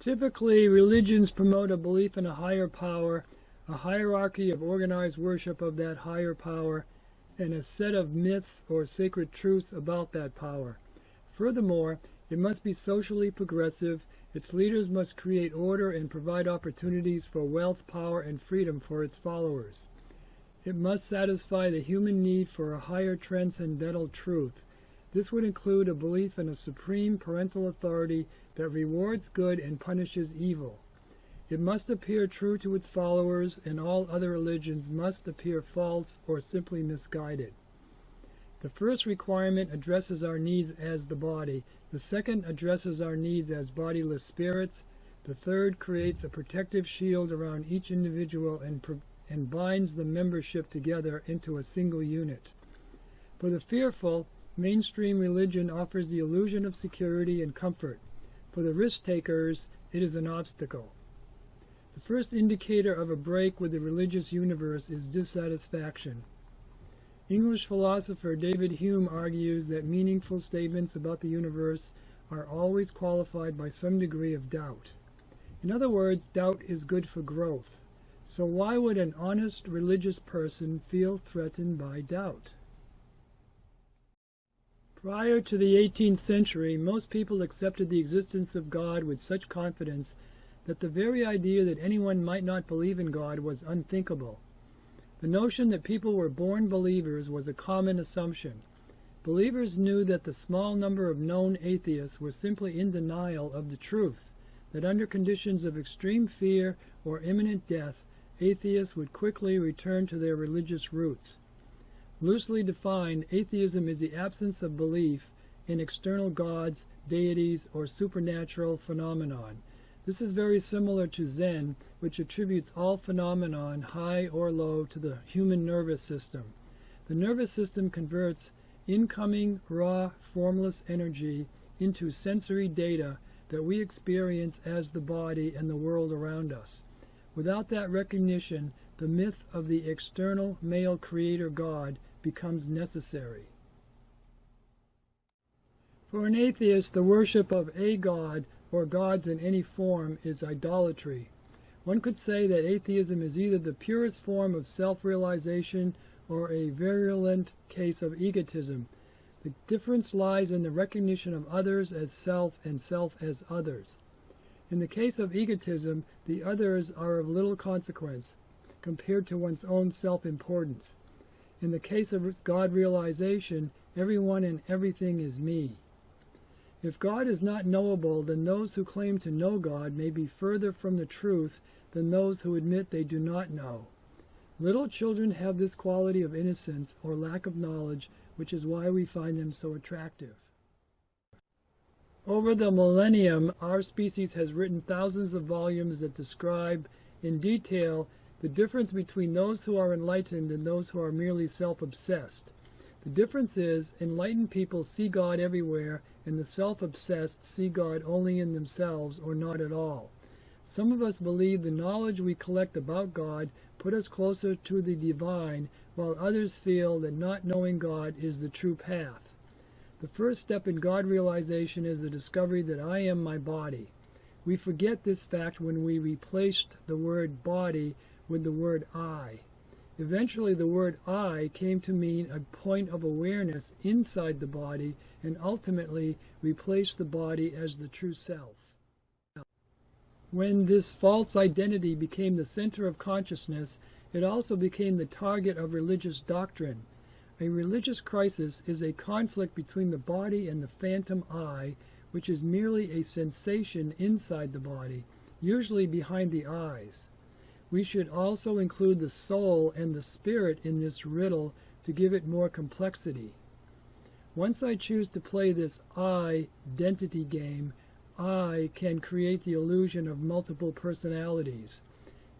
Typically, religions promote a belief in a higher power, a hierarchy of organized worship of that higher power, and a set of myths or sacred truths about that power. Furthermore, it must be socially progressive. Its leaders must create order and provide opportunities for wealth, power, and freedom for its followers. It must satisfy the human need for a higher transcendental truth. This would include a belief in a supreme parental authority that rewards good and punishes evil. It must appear true to its followers, and all other religions must appear false or simply misguided. The first requirement addresses our needs as the body. The second addresses our needs as bodiless spirits. The third creates a protective shield around each individual and binds the membership together into a single unit. For the fearful, mainstream religion offers the illusion of security and comfort. For the risk-takers, it is an obstacle. The first indicator of a break with the religious universe is dissatisfaction. English philosopher David Hume argues that meaningful statements about the universe are always qualified by some degree of doubt. In other words, doubt is good for growth. So why would an honest religious person feel threatened by doubt? Prior to the 18th century, most people accepted the existence of God with such confidence that the very idea that anyone might not believe in God was unthinkable. The notion that people were born believers was a common assumption. Believers knew that the small number of known atheists were simply in denial of the truth, that under conditions of extreme fear or imminent death, atheists would quickly return to their religious roots. Loosely defined, atheism is the absence of belief in external gods, deities, or supernatural phenomenon. This is very similar to Zen, which attributes all phenomenon, high or low, to the human nervous system. The nervous system converts incoming, raw, formless energy into sensory data that we experience as the body and the world around us. Without that recognition, the myth of the external male creator God becomes necessary. For an atheist, the worship of a god or gods in any form is idolatry. One could say that atheism is either the purest form of self-realization or a virulent case of egotism. The difference lies in the recognition of others as self and self as others. In the case of egotism, the others are of little consequence compared to one's own self-importance. In the case of God realization, everyone and everything is me. If God is not knowable, then those who claim to know God may be further from the truth than those who admit they do not know. Little children have this quality of innocence or lack of knowledge, which is why we find them so attractive. Over the millennium, our species has written thousands of volumes that describe in detail the difference between those who are enlightened and those who are merely self-obsessed. The difference is, enlightened people see God everywhere, and the self-obsessed see God only in themselves or not at all. Some of us believe the knowledge we collect about God put us closer to the divine, while others feel that not knowing God is the true path. The first step in God realization is the discovery that I am my body. We forget this fact when we replaced the word body with the word I. Eventually, the word I came to mean a point of awareness inside the body and ultimately replaced the body as the true self. When this false identity became the center of consciousness, it also became the target of religious doctrine. A religious crisis is a conflict between the body and the phantom I, which is merely a sensation inside the body, usually behind the eyes. We should also include the soul and the spirit in this riddle to give it more complexity. Once I choose to play this I-dentity game, I can create the illusion of multiple personalities.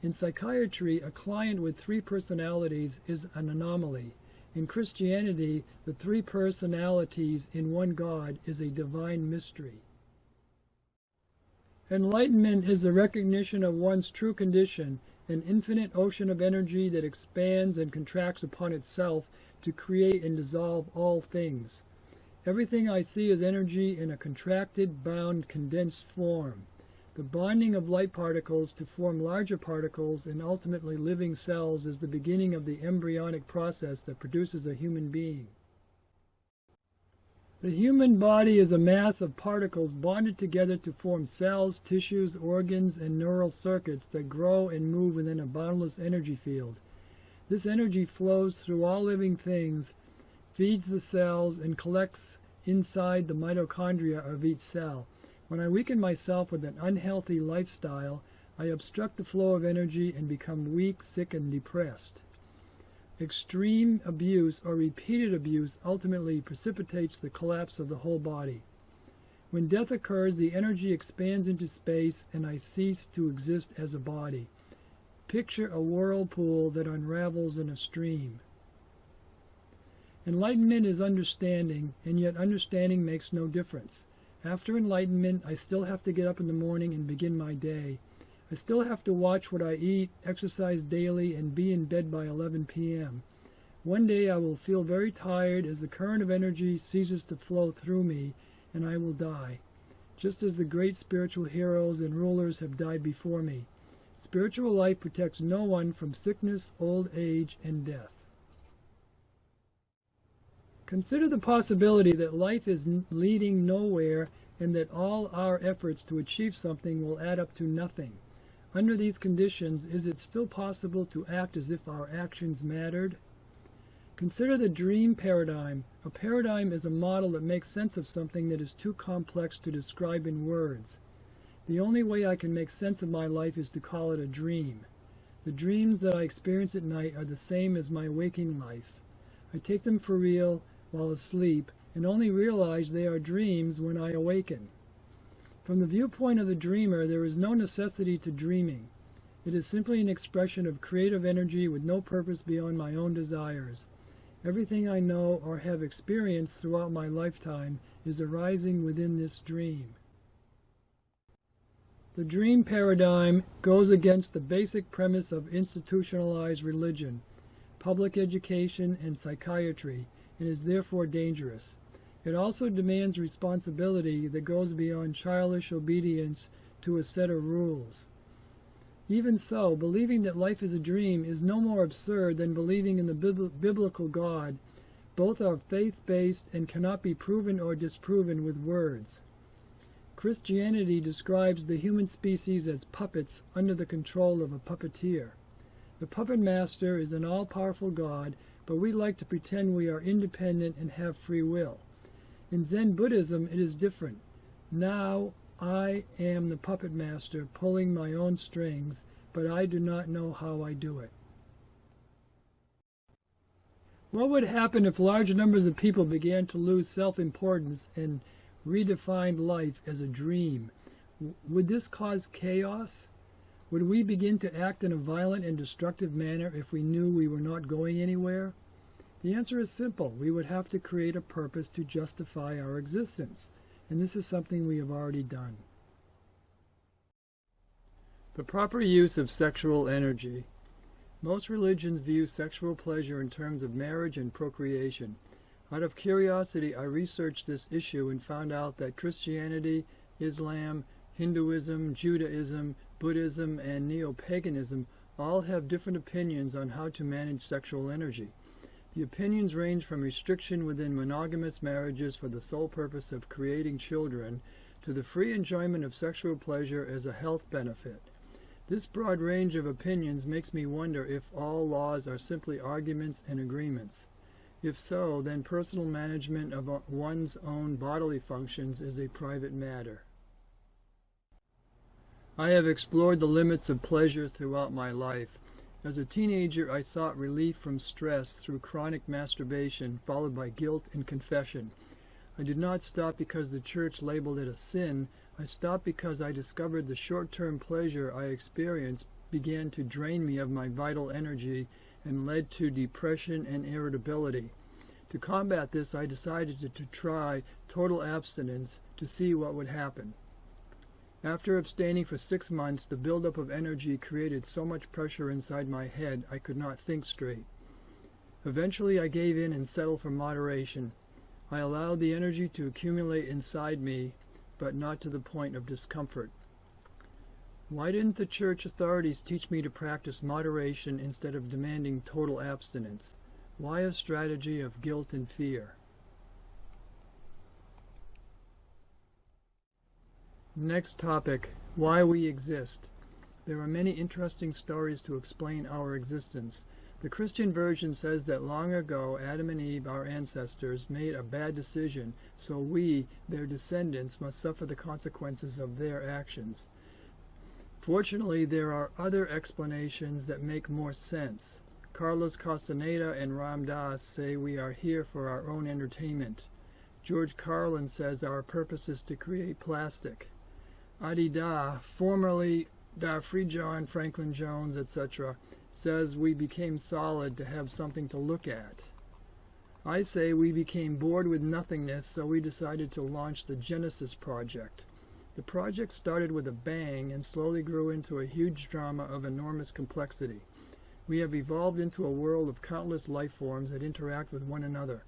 In psychiatry, a client with 3 personalities is an anomaly. In Christianity, the 3 personalities in one God is a divine mystery. Enlightenment is the recognition of one's true condition, an infinite ocean of energy that expands and contracts upon itself to create and dissolve all things. Everything I see is energy in a contracted, bound, condensed form. The bonding of light particles to form larger particles and ultimately living cells is the beginning of the embryonic process that produces a human being. The human body is a mass of particles bonded together to form cells, tissues, organs, and neural circuits that grow and move within a boundless energy field. This energy flows through all living things, feeds the cells, and collects inside the mitochondria of each cell. When I weaken myself with an unhealthy lifestyle, I obstruct the flow of energy and become weak, sick, and depressed. Extreme abuse or repeated abuse ultimately precipitates the collapse of the whole body. When death occurs, the energy expands into space and I cease to exist as a body. Picture a whirlpool that unravels in a stream. Enlightenment is understanding, and yet understanding makes no difference. After enlightenment, I still have to get up in the morning and begin my day. I still have to watch what I eat, exercise daily, and be in bed by 11 p.m. One day I will feel very tired as the current of energy ceases to flow through me, and I will die, just as the great spiritual heroes and rulers have died before me. Spiritual life protects no one from sickness, old age, and death. Consider the possibility that life is leading nowhere and that all our efforts to achieve something will add up to nothing. Under these conditions, is it still possible to act as if our actions mattered? Consider the dream paradigm. A paradigm is a model that makes sense of something that is too complex to describe in words. The only way I can make sense of my life is to call it a dream. The dreams that I experience at night are the same as my waking life. I take them for real while asleep and only realize they are dreams when I awaken. From the viewpoint of the dreamer, there is no necessity to dreaming. It is simply an expression of creative energy with no purpose beyond my own desires. Everything I know or have experienced throughout my lifetime is arising within this dream. The dream paradigm goes against the basic premise of institutionalized religion, public education, and psychiatry, and is therefore dangerous. It also demands responsibility that goes beyond childish obedience to a set of rules. Even so, believing that life is a dream is no more absurd than believing in the biblical God. Both are faith-based and cannot be proven or disproven with words. Christianity describes the human species as puppets under the control of a puppeteer. The puppet master is an all-powerful God, but we like to pretend we are independent and have free will. In Zen Buddhism, it is different. Now I am the puppet master pulling my own strings, but I do not know how I do it. What would happen if large numbers of people began to lose self-importance and redefined life as a dream? Would this cause chaos? Would we begin to act in a violent and destructive manner if we knew we were not going anywhere? The answer is simple. We would have to create a purpose to justify our existence, and this is something we have already done. The proper use of sexual energy. Most religions view sexual pleasure in terms of marriage and procreation. Out of curiosity, I researched this issue and found out that Christianity, Islam, Hinduism, Judaism, Buddhism, and Neo-paganism all have different opinions on how to manage sexual energy. The opinions range from restriction within monogamous marriages for the sole purpose of creating children to the free enjoyment of sexual pleasure as a health benefit. This broad range of opinions makes me wonder if all laws are simply arguments and agreements. If so, then personal management of one's own bodily functions is a private matter. I have explored the limits of pleasure throughout my life. As a teenager, I sought relief from stress through chronic masturbation, followed by guilt and confession. I did not stop because the church labeled it a sin. I stopped because I discovered the short-term pleasure I experienced began to drain me of my vital energy and led to depression and irritability. To combat this, I decided to try total abstinence to see what would happen. After abstaining for 6 months, the buildup of energy created so much pressure inside my head I could not think straight. Eventually I gave in and settled for moderation. I allowed the energy to accumulate inside me, but not to the point of discomfort. Why didn't the church authorities teach me to practice moderation instead of demanding total abstinence? Why a strategy of guilt and fear? Next topic, why we exist. There are many interesting stories to explain our existence. The Christian version says that long ago Adam and Eve, our ancestors, made a bad decision, so we, their descendants, must suffer the consequences of their actions. Fortunately, there are other explanations that make more sense. Carlos Castaneda and Ram Dass say we are here for our own entertainment. George Carlin says our purpose is to create plastic. Adi Da, formerly Da Friedjohn, Franklin Jones, etc., says we became solid to have something to look at. I say we became bored with nothingness, so we decided to launch the Genesis Project. The project started with a bang and slowly grew into a huge drama of enormous complexity. We have evolved into a world of countless life forms that interact with one another.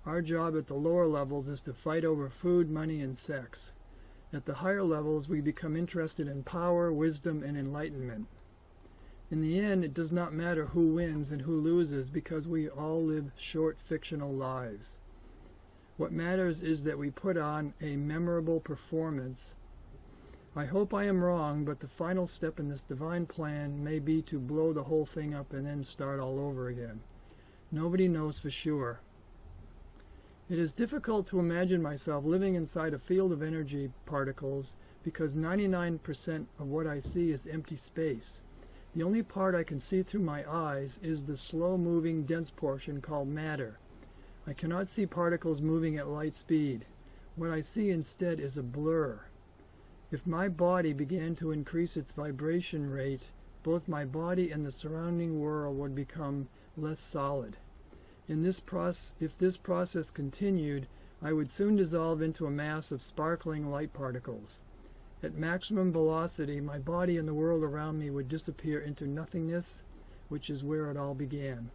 Our job at the lower levels is to fight over food, money, and sex. At the higher levels, we become interested in power, wisdom, and enlightenment. In the end, it does not matter who wins and who loses because we all live short fictional lives. What matters is that we put on a memorable performance. I hope I am wrong, but the final step in this divine plan may be to blow the whole thing up and then start all over again. Nobody knows for sure. It is difficult to imagine myself living inside a field of energy particles because 99% of what I see is empty space. The only part I can see through my eyes is the slow-moving, dense portion called matter. I cannot see particles moving at light speed. What I see instead is a blur. If my body began to increase its vibration rate, both my body and the surrounding world would become less solid. If this process continued, I would soon dissolve into a mass of sparkling light particles. At maximum velocity, my body and the world around me would disappear into nothingness, which is where it all began.